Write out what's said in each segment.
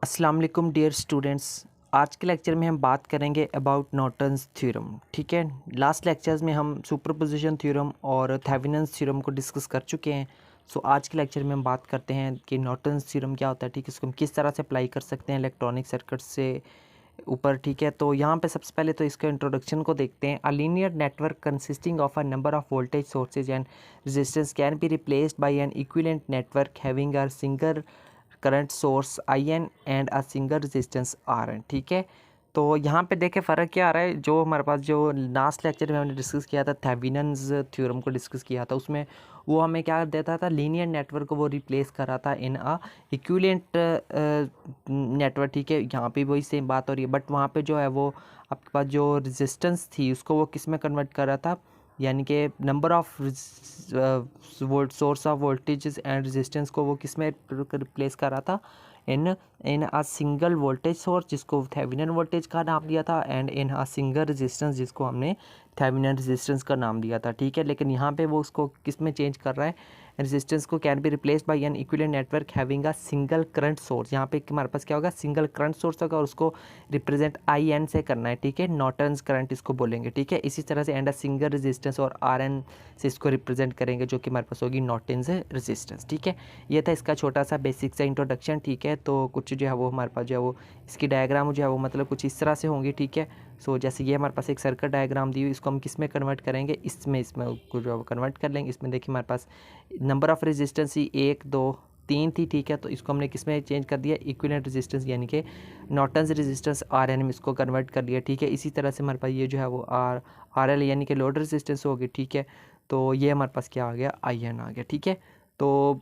अस्सलाम वालेकुम dear students. आज के लेक्चर में हम बात करेंगे अबाउट नॉर्टन्स थ्योरम। ठीक है, लास्ट लेक्चर्स में हम सुपरपोजिशन थ्योरम और थेवेनिन्स थ्योरम को डिस्कस कर चुके हैं। सो आज के लेक्चर में हम बात करते हैं कि नॉर्टन्स थ्योरम क्या होता है। ठीक है, इसको हम किस तरह से अप्लाई कर सकते हैं इलेक्ट्रॉनिक सर्किट से ऊपर। ठीक है, तो यहाँ पे सबसे पहले तो इसका इंट्रोडक्शन को देखते हैं। A linear network consisting of a number of voltage sources and resistance can be replaced by N equivalent network having a single current source IN and a single resistance RN। ठीक है, तो यहाँ पे देखें फ़र्क क्या आ रहा है। जो हमारे पास जो लास्ट लेक्चर में हमने डिस्कस किया था, थेवेनिन्स थ्योरम को डिस्कस किया था, उसमें वो हमें क्या देता था, लीनियर नेटवर्क को वो रिप्लेस कर रहा था इन अ इक्विवेलेंट नेटवर्क। ठीक है, यहाँ पे वही सेम बात हो रही है, बट वहाँ पे जो है वो आपके पास जो रेजिस्टेंस थी उसको वो किस में कन्वर्ट कर रहा था, यानी कि number of volt source of voltages and resistance को वो किस में रिप्लेस कर रहा था, इन इन अ सिंगल वोल्टेज सोर्स जिसको थेवेनिन वोल्टेज का नाम दिया था, and in a single resistance जिसको हमने थेवेनिन रेजिस्टेंस का नाम दिया था। ठीक है, लेकिन यहाँ पे वो उसको किस में चेंज कर रहा है, रेजिस्टेंस को can be replaced by N equivalent network having a single current source. यहाँ पे हमारे पास क्या होगा, सिंगल करंट सोर्स होगा और उसको रिप्रेजेंट IN से करना है। ठीक है, नॉर्टन्स करंट इसको बोलेंगे। ठीक है, इसी तरह से एंड अ सिंगल रेजिस्टेंस और RN से इसको रिप्रेजेंट करेंगे, जो कि हमारे पास होगी नॉर्टन्स रेजिस्टेंस। ठीक है, ये था इसका छोटा सा बेसिक सा इंट्रोडक्शन। ठीक है, तो कुछ जो है वो हमारे पास जो है वो इसकी डायग्राम जो है वो मतलब कुछ इस तरह से होंगी। ठीक है, सो जैसे ये हमारे पास एक सर्किट डायग्राम दी हुई, इसको हम किस में कन्वर्ट करेंगे, इसमें जो है वो कन्वर्ट कर लेंगे। इसमें देखिए हमारे पास नंबर ऑफ रेजिस्टेंस ही 1 2 3 थी। ठीक है, तो इसको हमने किस में चेंज कर दिया, इक्विवेलेंट रेजिस्टेंस यानी कि नॉर्टन्स रेजिस्टेंस RN में इसको कन्वर्ट कर लिया। ठीक है, इसी तरह से हमारे पास ये जो है वो RL यानी कि लोड रेजिस्टेंस होगी। ठीक है, तो ये हमारे पास क्या आ गया, IN आ गया। ठीक है, तो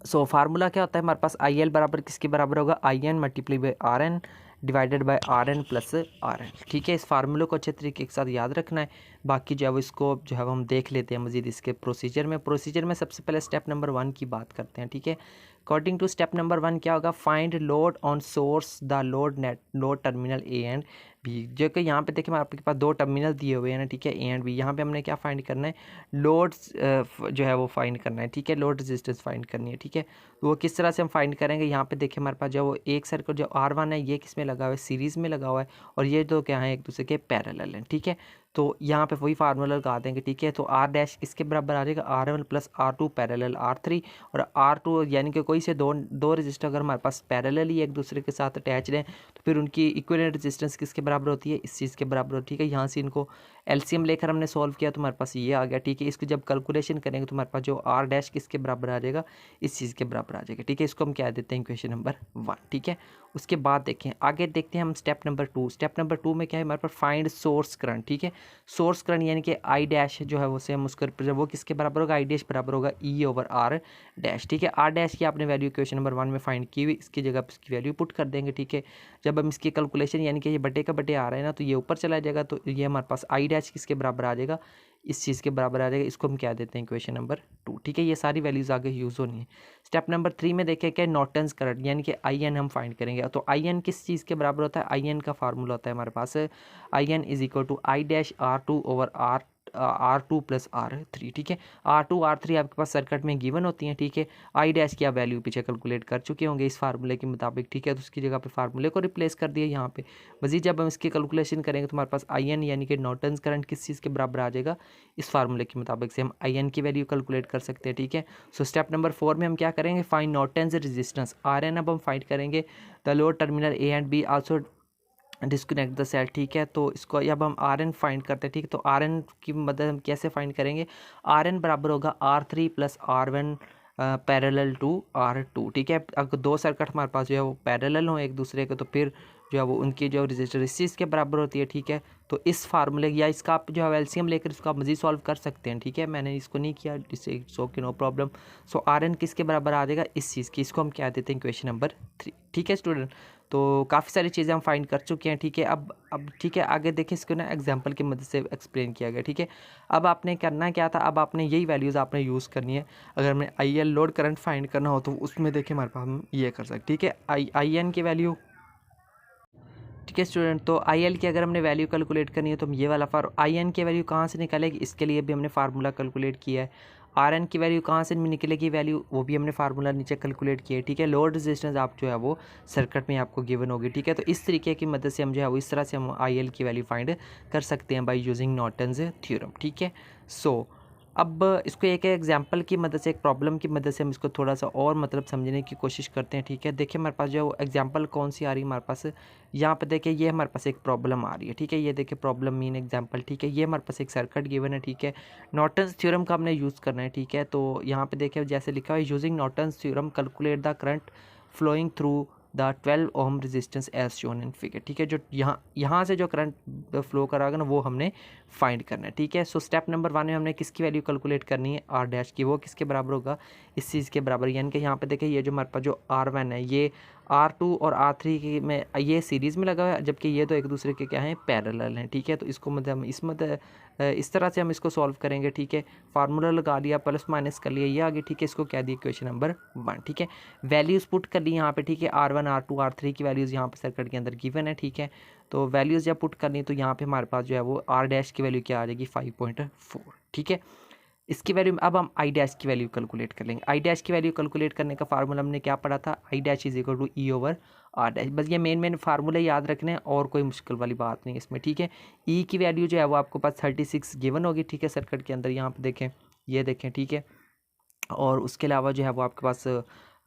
फार्मूला क्या होता है हमारे पास, IL बराबर किसके बराबर होगा, IN multiply by RN divided by RN plus RL। ठीक है, इस फार्मूले को अच्छे तरीके के साथ याद रखना है। बाकी जो है वो इसको जो है हम देख लेते हैं मज़ीद इसके प्रोसीजर में सबसे पहले स्टेप नंबर 1 की बात करते हैं। ठीक है, अकॉर्डिंग टू स्टेप नंबर 1 क्या होगा, find load on source the load terminal A and B। जो कि यहाँ पे देखिए आपके पास दो टर्मिनल दिए हुए हैं ना। ठीक है, A एंड B, यहाँ पे हमने क्या फाइंड करना है, लोड जो है वो फाइंड करना है। ठीक है, लोड रेजिस्टेंस फाइंड करनी है। ठीक है, तो वो किस तरह से हम फाइंड करेंगे, यहाँ पे देखिए हमारे पास जो वो एक सर्किट जो R1 है ये किस में लगा हुआ है, सीरीज़ में लगा हुआ है, और ये दो क्या है, एक दूसरे के पैरेलल हैं। ठीक है, तो यहाँ पे वही फार्मूला लगा देंगे। ठीक है, तो R डैश किसके बराबर आ जाएगा, R1 plus R2 parallel R3, और R2 यानी कि कोई से दो रजिस्टर अगर हमारे पास पैरेलल ही एक दूसरे के साथ अटैच हैं तो फिर उनकी इक्विवेलेंट रेजिस्टेंस किसके बराबर होती है, इस चीज़ के बराबर होती है। ठीक है, यहाँ से इनको LCM लेकर हमने सॉल्व किया तो हमारे पास ये आ गया। ठीक है, इसको जब कैलकुलेशन करेंगे तो हमारे पास जो R डैश किसके बराबर आ जाएगा, इस चीज़ के बराबर आ जाएगा। ठीक है, इसको हम क्या देते हैं, इक्वेशन नंबर 1। ठीक है, उसके बाद देखें आगे देखते हैं हम स्टेप नंबर 2। स्टेप नंबर 2 में क्या है हमारे पास, फाइंड सोर्स करंट। ठीक है, सोर्स करंट यानी कि I डैश जो है वो सेम उसका वो किसके बराबर होगा, I डैश बराबर होगा E ओवर R डैश। ठीक है, R डैश की आपने वैल्यू इक्वेशन नंबर 1 में फाइंड की हुई, इसकी जगह पर इसकी वैल्यू पुट कर देंगे। ठीक है, जब हम इसकी कैलकुलेशन यानी कि ये बटे का बटे आ रहा है ना, तो ये ऊपर चला जाएगा, तो ये हमारे पास I डैश किसके बराबर आ जाएगा, इस चीज़ के बराबर आ जाएगा। इसको हम क्या देते हैं, इक्वेशन नंबर 2। ठीक है, ये सारी वैल्यूज़ आगे यूज़ होनी है। स्टेप नंबर 3 में देखें क्या, नॉर्टन्स करंट यानी कि IN हम फाइंड करेंगे। तो IN किस चीज़ के बराबर होता है, IN का फार्मूला होता है हमारे पास, IN is equal to I dash R2 over R2 plus R3। ठीक है, R2 R3 आपके पास सर्किट में गिवन होती हैं। ठीक है, I डैश की आप वैल्यू पीछे कैलकुलेट कर चुके होंगे इस फार्मूले के मुताबिक। ठीक है, तो उसकी जगह पे फार्मूले को रिप्लेस कर दिया यहाँ पे। मजीद जब हम इसकी कैलकुलेशन करेंगे तो हमारे पास IN यानी कि नॉर्टन्स करंट किस चीज़ के बराबर आ जाएगा, इस फार्मूले के मुताबिक से हम IN की वैल्यू कैलकुलेट कर सकते हैं। ठीक है, सो स्टेप नंबर 4 में हम क्या करेंगे, फाइंड नॉर्टन्स रेजिस्टेंस RN। अब हम फाइंड करेंगे the load terminal A and B also disconnect the cell. ठीक है, तो इसको अब हम RN फाइंड करते हैं। ठीक है, तो RN की मदद हम कैसे फाइंड करेंगे, RN बराबर होगा R3 plus R1 parallel to R2। ठीक है, अगर दो सर्किट हमारे पास जो है वो पैरेलल हो एक दूसरे के, तो फिर जो है वो उनकी जो रजिस्टर इस चीज़ के बराबर होती है। ठीक है, तो इस फार्मूले या इसका आप जो है LCM लेकर इसको आप मज़ीद सॉल्व कर सकते हैं। ठीक है, मैंने इसको नहीं किया, इससे सो कि नो प्रॉब्लम। सो RN किसके बराबर आ जाएगा, इस चीज़ की, इसको हम क्या देते हैं, इक्वेशन नंबर 3। ठीक है स्टूडेंट, तो काफ़ी सारी चीज़ें हम फाइंड कर चुके हैं। ठीक है, अब ठीक है, आगे देखें इसको ना एग्जांपल की मदद से एक्सप्लेन किया गया। ठीक है, अब आपने करना क्या था, अब आपने यही वैल्यूज़ आपने यूज़ करनी है। अगर हमें IL लोड करंट फाइंड करना हो तो उसमें देखिए हमारे पास हम ये कर सकते। ठीक है, IN की वैल्यू, ठीक है स्टूडेंट, तो IL की अगर हमने वैल्यू कैलकुलेट करनी है तो हम ये वाला IN की वैल्यू कहाँ से निकालेगी, इसके लिए भी हमने फार्मूला कैलकुलेट किया है। आर एन की वैल्यू कहाँ से निकलेगी वैल्यू, वो भी हमने फार्मूला नीचे कैलकुलेट किया है, ठीक है। लोड रेजिस्टेंस आप जो है वो सर्किट में आपको गिवन होगी, ठीक है। तो इस तरीके की मदद से हम जो है वो इस तरह से हम आई एल की वैल्यू फाइंड कर सकते हैं बाय यूजिंग नॉर्टन्स थ्योरम, ठीक है। सो अब इसको एक एग्जांपल की मदद से, एक प्रॉब्लम की मदद से हम इसको थोड़ा सा और मतलब समझने की कोशिश करते हैं, ठीक है। देखिए हमारे पास जो एग्जांपल कौन सी आ रही है हमारे पास, यहाँ पे देखिए ये हमारे पास एक प्रॉब्लम आ रही है, ठीक है। ये देखिए प्रॉब्लम मीन एग्जांपल, ठीक है। ये हमारे पास एक सर्किट गिवन है, ठीक है। नॉर्टन्स थ्योरम का हमने यूज़ करना है, ठीक है। तो यहाँ पे देखिए जैसे लिखा हुआ है, using Norton's theorem calculate the current flowing through the 12 ohm resistance as shown in figure, ठीक है। जो यहाँ से जो करंट फ्लो कराएगा ना वो हमने फाइंड करना है, ठीक है। सो स्टेप नंबर 1 में हमने किसकी वैल्यू कैलकुलेट करनी है, आर डैश की। वो किसके बराबर होगा, इस चीज़ के बराबर, यानी कि यहाँ पे देखिए ये जो हमारे पास जो R1 है ये R2 और R3 की में ये सीरीज़ में लगा हुआ है, जबकि ये तो एक दूसरे के क्या हैं, पैरेलल हैं, ठीक है। तो इसको मतलब इस तरह से हम इसको सॉल्व करेंगे, ठीक है। फार्मूला लगा लिया, प्लस माइनस कर लिया, ये आगे, ठीक है। इसको कह दिया क्वेश्चन नंबर 1, ठीक है। वैल्यूज़ पुट कर ली यहाँ पे, ठीक है। R1 R2 R3 की वैल्यूज़ यहाँ पे सर्किट के अंदर गिवन है, ठीक है। तो वैल्यूज़ जब पुट करनी तो यहाँ पे हमारे पास जो है वो आर डैश की वैल्यू क्या आ जाएगी, 5.4, ठीक है। इसकी वैल्यू अब हम आई डैश की वैल्यू कैलकुलेट कर लेंगे। आई डैश की वैल्यू कैलकुलेट करने का फार्मूला हमने क्या पढ़ा था, I dash is equal to E over R dash. बस ये मेन फार्मूला याद रखने हैं और कोई मुश्किल वाली बात नहीं इसमें, ठीक है। ई की वैल्यू जो है वो आपको पास 36 गिवन होगी, ठीक है, सर्किट के अंदर। यहाँ पे देखें, ये देखें, ठीक है। और उसके अलावा जो है वो आपके पास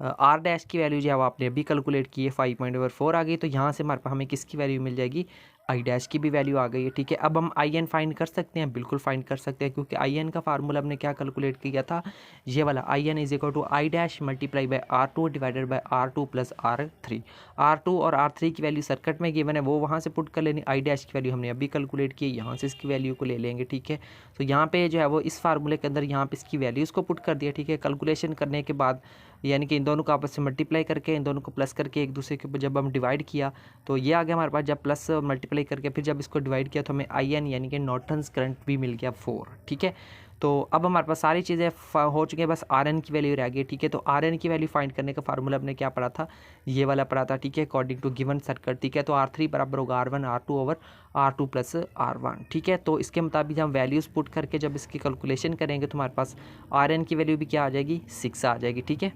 आर डैश की वैल्यू जो है वो आपने अभी कैलकुलेट की है, 5.4 आ गई। तो यहाँ से हमारे पास हमें किसकी वैल्यू मिल जाएगी, आई डैश की भी वैल्यू आ गई है, ठीक है। अब हम आई एन फाइंड कर सकते हैं, बिल्कुल फाइंड कर सकते हैं, क्योंकि आई एन का फार्मूला हमने क्या कैलकुलेट किया था, ये वाला, I N is equal to I dash multiply by R2 divided by R2 plus R3। R2 और R3 की वैल्यू सर्किट में गिवन है, वो वहाँ से पुट कर लेनी। आई डैश की वैल्यू हमने अभी कैलकुलेट की, यहाँ से इसकी वैल्यू को ले लेंगे, ठीक है। तो यहाँ पे जो है वो इस फार्मूले के अंदर यहाँ पे इसकी वैल्यूज़ को पुट कर दिया, ठीक है। कैलकुलेशन करने के बाद यानी कि इन दोनों को आपस में मल्टीप्लाई करके, इन दोनों को प्लस करके एक दूसरे के ऊपर जब हम डिवाइड किया तो ये आ गया हमारे पास। जब प्लस मल्टीप्लाई करके फिर जब इसको डिवाइड किया तो हमें आई एन यानी कि नॉर्टन्स करंट भी मिल गया 4, ठीक है। तो अब हमारे पास सारी चीज़ें हो चुकी हैं, बस आर एन की वैल्यू रह गई, ठीक है। तो आर एन की वैल्यू फाइंड करने का फार्मूला हमने क्या पढ़ा था, ये वाला पढ़ा था, ठीक है, अकॉर्डिंग टू गिवन सर्किट, ठीक है। तो R3 बराबर होगा R1 R2 over R2 plus R1, ठीक है। तो इसके मुताबिक हम वैल्यूज़ पुट करके जब इसकी कैलकुलेशन करेंगे तो हमारे पास आर एन की वैल्यू भी क्या आ जाएगी, 6 आ जाएगी, ठीक है।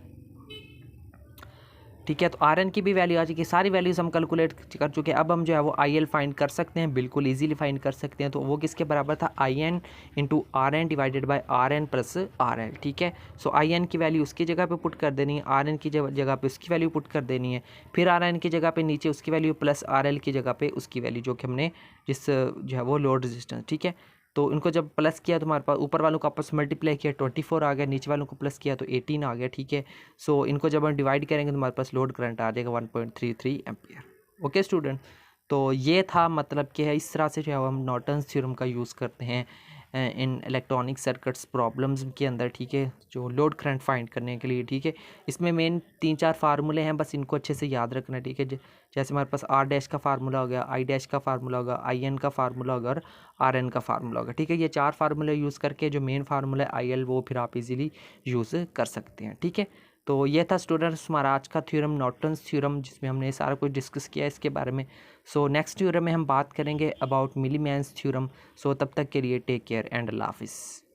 ठीक है, तो आर एन की भी वैल्यू आ जाएगी, सारी वैल्यूज़ हम कैलकुलेट कर चुके हैं। अब हम जो है वो आई एल फाइंड कर सकते हैं, बिल्कुल इजीली फाइंड कर सकते हैं। तो वो किसके बराबर था, I N into R N divided by R N plus R L, ठीक है। सो आई एन की वैल्यू उसकी जगह पे पुट कर देनी है, आर एन की जगह पे उसकी वैल्यू पुट कर देनी है, फिर आर एन की जगह पे नीचे उसकी वैल्यू प्लस आर एल की जगह पे उसकी वैल्यू, जो कि हमने जिस जो है वो लोड रेजिस्टेंस, ठीक है। तो इनको जब प्लस किया तो हमारे पास ऊपर वालों को आपस में मल्टीप्लाई किया 24 आ गया, नीचे वालों को प्लस किया तो 18 आ गया, ठीक है। सो इनको जब हम डिवाइड करेंगे तो हमारे पास लोड करंट आ जाएगा 1.33 एम्पियर। ओके स्टूडेंट, तो ये था मतलब कि है इस तरह से जो है हम नॉर्टन्स थ्योरम का यूज़ करते हैं इन इलेक्ट्रॉनिक सर्किट्स प्रॉब्लम्स के अंदर, ठीक है, जो लोड करंट फाइंड करने के लिए, ठीक है। इसमें मेन 3-4 फार्मूले हैं, बस इनको अच्छे से याद रखना, ठीक है। जैसे हमारे पास आर डैश का फार्मूला हो गया, आई डैश का फार्मूला होगा, आई एन का फार्मूला होगा और आर एन का फार्मूला होगा, ठीक है। ये 4 फार्मूले यूज़ करके जो मेन फार्मूला है आई एल, वो फिर आप इजीली यूज़ कर सकते हैं, ठीक है। तो ये था स्टूडेंट्स हमारा आज का थ्योरम, नॉर्टन्स थ्योरम, जिसमें हमने सारा कुछ डिस्कस किया इसके बारे में। सो नेक्स्ट थ्योरम में हम बात करेंगे अबाउट मिलीमैन्स थ्योरम। सो तब तक के लिए टेक केयर एंड अल्लाह हाफिज़।